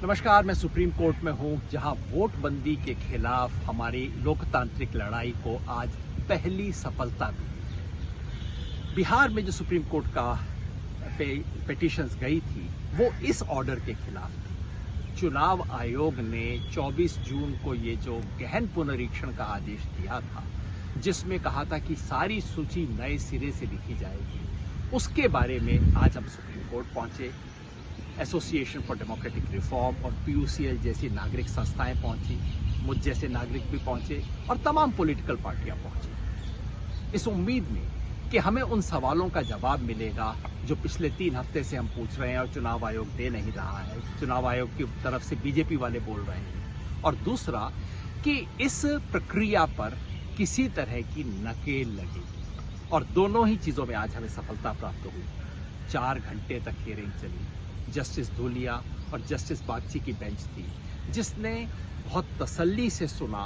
नमस्कार, मैं supreme court में हूं, जहां वोटबंदी के खिलाफ हमारी लोकतांत्रिक लड़ाई को आज पहली सफलता मिली। बिहार में जो सुप्रीम कोर्ट का पिटीशंस गई थी वो इस ऑर्डर के खिलाफ थी। चुनाव आयोग ने 24 जून को ये जो गहन पुनरीक्षण का आदेश दिया था, जिसमें कहा था कि सारी सूची नए सिरे से लिखी जाएगी, उसके बारे में आज हम सुप्रीम कोर्ट पहुंचे। एसोसिएशन फॉर डेमोक्रेटिक रिफॉर्म और पीयूसीएल जैसी नागरिक संस्थाएं पहुंची, मुझ जैसे नागरिक भी पहुंचे और तमाम पॉलिटिकल पार्टियां पहुंची, इस उम्मीद में कि हमें उन सवालों का जवाब मिलेगा जो पिछले 3 हफ्ते से हम पूछ रहे हैं और चुनाव आयोग दे नहीं रहा है। चुनाव आयोग की तरफ से बीजेपी वाले बोल रहे हैं, और दूसरा कि इस प्रक्रिया पर किसी तरह की नकेल लगेगी। और दोनों ही चीजों में आज हमें सफलता प्राप्त हुई। 4 घंटे तक हियरिंग चली। जस्टिस धूलिया और जस्टिस बागची की बेंच थी, जिसने बहुत तसल्ली से सुना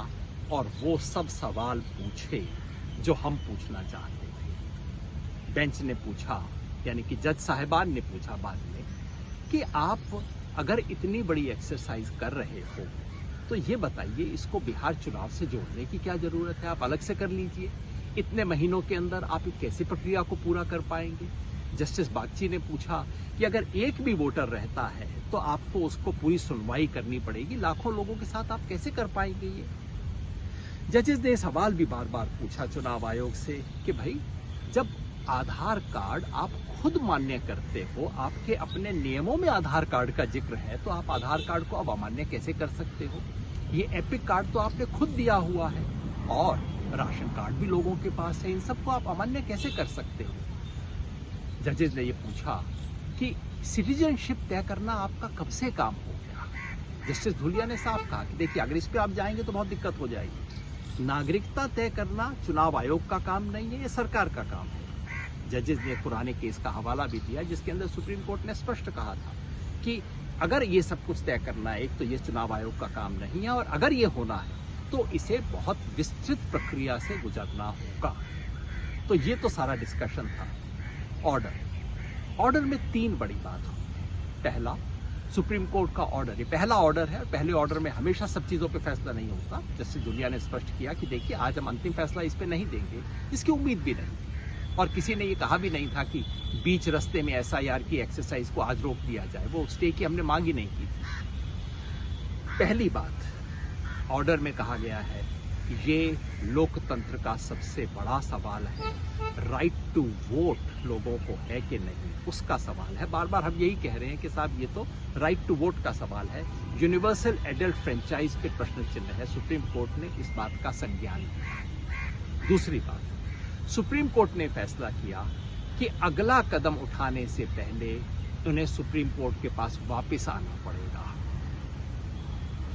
और वो सब सवाल पूछे जो हम पूछना चाहते थे। बेंच ने पूछा, यानी कि जज साहिबान ने पूछा बाद में, कि आप अगर इतनी बड़ी एक्सरसाइज कर रहे हो तो ये बताइए, इसको बिहार चुनाव से जोड़ने की क्या जरूरत है? आप अलग से कर लीजिए। इतने महीनों के अंदर आप कैसे प्रक्रिया को पूरा कर पाएंगे? जस्टिस बागची ने पूछा कि अगर एक भी वोटर रहता है तो आपको उसको पूरी सुनवाई करनी पड़ेगी, लाखों लोगों के साथ आप कैसे कर पाएंगे ये? जजेस ने सवाल भी बार बार पूछा चुनाव आयोग से कि भाई, जब आधार कार्ड आप खुद मान्य करते हो, आपके अपने नियमों में आधार कार्ड का जिक्र है, तो आप आधार कार्ड को अब अमान्य कैसे कर सकते हो? ये एपिक कार्ड तो आपने खुद दिया हुआ है और राशन कार्ड भी लोगों के पास है, इन सबको आप अमान्य कैसे कर सकते हो? जजेस ने ये पूछा कि सिटीजनशिप तय करना आपका कब से काम हो गया? जस्टिस धूलिया ने साफ कहा कि देखिए, अगर इस पे आप जाएंगे तो बहुत दिक्कत हो जाएगी। नागरिकता तय करना चुनाव आयोग का काम नहीं है, ये सरकार का काम है। जजेस ने पुराने केस का हवाला भी दिया, जिसके अंदर सुप्रीम कोर्ट ने स्पष्ट कहा था कि अगर ये सब कुछ तय करना है, एक तो ये चुनाव आयोग का काम नहीं है, और अगर ये होना है तो इसे बहुत विस्तृत प्रक्रिया से गुजरना होगा। तो ये तो सारा डिस्कशन था। ऑर्डर में 3 बड़ी बात हो। पहला, सुप्रीम कोर्ट का ऑर्डर, ये पहला ऑर्डर है। पहले ऑर्डर में हमेशा सब चीजों पे फैसला नहीं होता। जस्टिस धूलिया ने स्पष्ट किया कि देखिए, आज हम अंतिम फैसला इस पे नहीं देंगे, इसकी उम्मीद भी नहीं, और किसी ने ये कहा भी नहीं था कि बीच रास्ते में एसआईआर की एक्सरसाइज को आज रोक दिया जाए। वो स्टे की हमने मांग ही नहीं की थी। पहली बात, ऑर्डर में कहा गया है कि ये लोकतंत्र का सबसे बड़ा सवाल है। राइट टू वोट लोगों को है कि नहीं, उसका सवाल है। बार बार हम यही कह रहे हैं कि साहब, ये तो राइट टू वोट का सवाल है। यूनिवर्सल एडल्ट फ्रेंचाइज पे प्रश्न चिन्ह है। सुप्रीम कोर्ट ने इस बात का संज्ञान लिया। दूसरी बात, सुप्रीम कोर्ट ने फैसला किया कि अगला कदम उठाने से पहले उन्हें सुप्रीम कोर्ट के पास वापस आना पड़ेगा।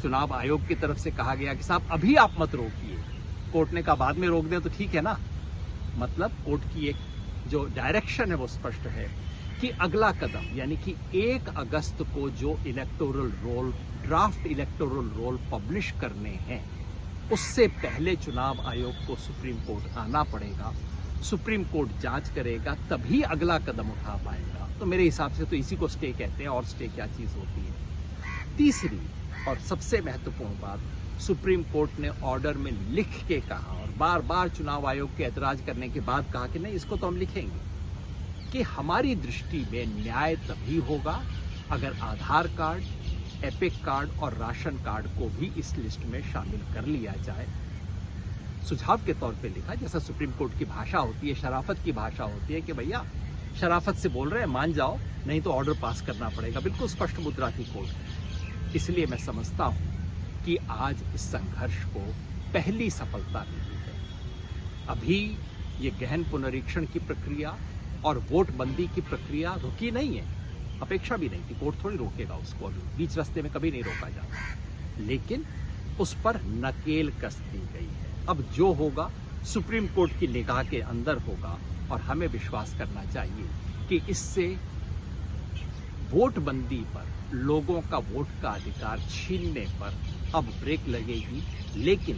चुनाव आयोग की तरफ से कहा गया कि साहब, अभी आप मत रोकिए। कोर्ट ने कहा बाद में रोक दें तो ठीक है ना। मतलब कोर्ट की एक जो डायरेक्शन है वो स्पष्ट है कि अगला कदम, यानी कि 1 अगस्त को जो electoral roll, draft electoral roll publish करने हैं, उससे पहले चुनाव आयोग को सुप्रीम कोर्ट आना पड़ेगा। सुप्रीम कोर्ट जांच करेगा, तभी अगला कदम उठा पाएगा। तो मेरे हिसाब से तो इसी को स्टे कहते हैं, और स्टे क्या चीज होती है। तीसरी और सबसे महत्वपूर्ण बात, सुप्रीम कोर्ट ने ऑर्डर में लिख के कहा, और बार बार चुनाव आयोग के ऐतराज करने के बाद कहा कि नहीं, इसको तो हम लिखेंगे, कि हमारी दृष्टि में न्याय तभी होगा अगर आधार कार्ड, एपिक कार्ड और राशन कार्ड को भी इस लिस्ट में शामिल कर लिया जाए। सुझाव के तौर पे लिखा, जैसा सुप्रीम कोर्ट की भाषा होती है, शराफत की भाषा होती है, कि भैया शराफत से बोल रहे हैं, मान जाओ, नहीं तो ऑर्डर पास करना पड़ेगा। बिल्कुल स्पष्ट मुद्रा थी कोर्ट। इसलिए मैं समझता हूं कि आज इस संघर्ष को पहली सफलता मिली है। अभी ये गहन पुनरीक्षण की प्रक्रिया और वोटबंदी की प्रक्रिया रुकी नहीं है, अपेक्षा भी नहीं थी। कोर्ट थोड़ी रोकेगा उसको, अभी बीच रास्ते में कभी नहीं रोका जाता, लेकिन उस पर नकेल कस दी गई है। अब जो होगा सुप्रीम कोर्ट की निगाह के अंदर होगा, और हमें विश्वास करना चाहिए कि इससे वोटबंदी पर, लोगों का वोट का अधिकार छीनने पर अब ब्रेक लगेगी। लेकिन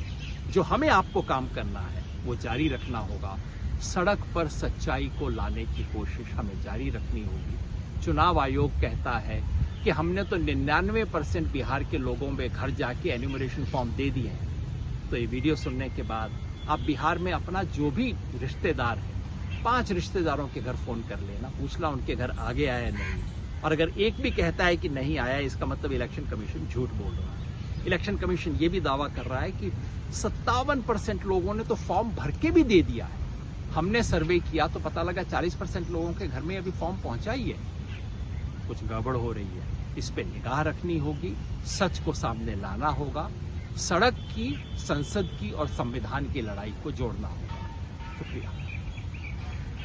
जो हमें आपको काम करना है वो जारी रखना होगा। सड़क पर सच्चाई को लाने की कोशिश हमें जारी रखनी होगी। चुनाव आयोग कहता है कि हमने तो 99% बिहार के लोगों में घर जाके एन्यूमरेशन फॉर्म दे दिए हैं। तो ये वीडियो सुनने के बाद आप बिहार में अपना जो भी रिश्तेदार है, 5 रिश्तेदारों के घर फोन कर लेना, पूछना उनके घर आगे आया नहीं, और अगर एक भी कहता है कि नहीं आया, इसका मतलब इलेक्शन कमीशन झूठ बोल रहा है। इलेक्शन कमीशन ये भी दावा कर रहा है कि 57% लोगों ने तो फॉर्म भर के भी दे दिया है। हमने सर्वे किया तो पता लगा 40% लोगों के घर में अभी फॉर्म पहुंचा ही है। कुछ गड़बड़ हो रही है, इस पे निगाह रखनी होगी, सच को सामने लाना होगा, सड़क की, संसद की और संविधान की लड़ाई को जोड़ना होगा। शुक्रिया।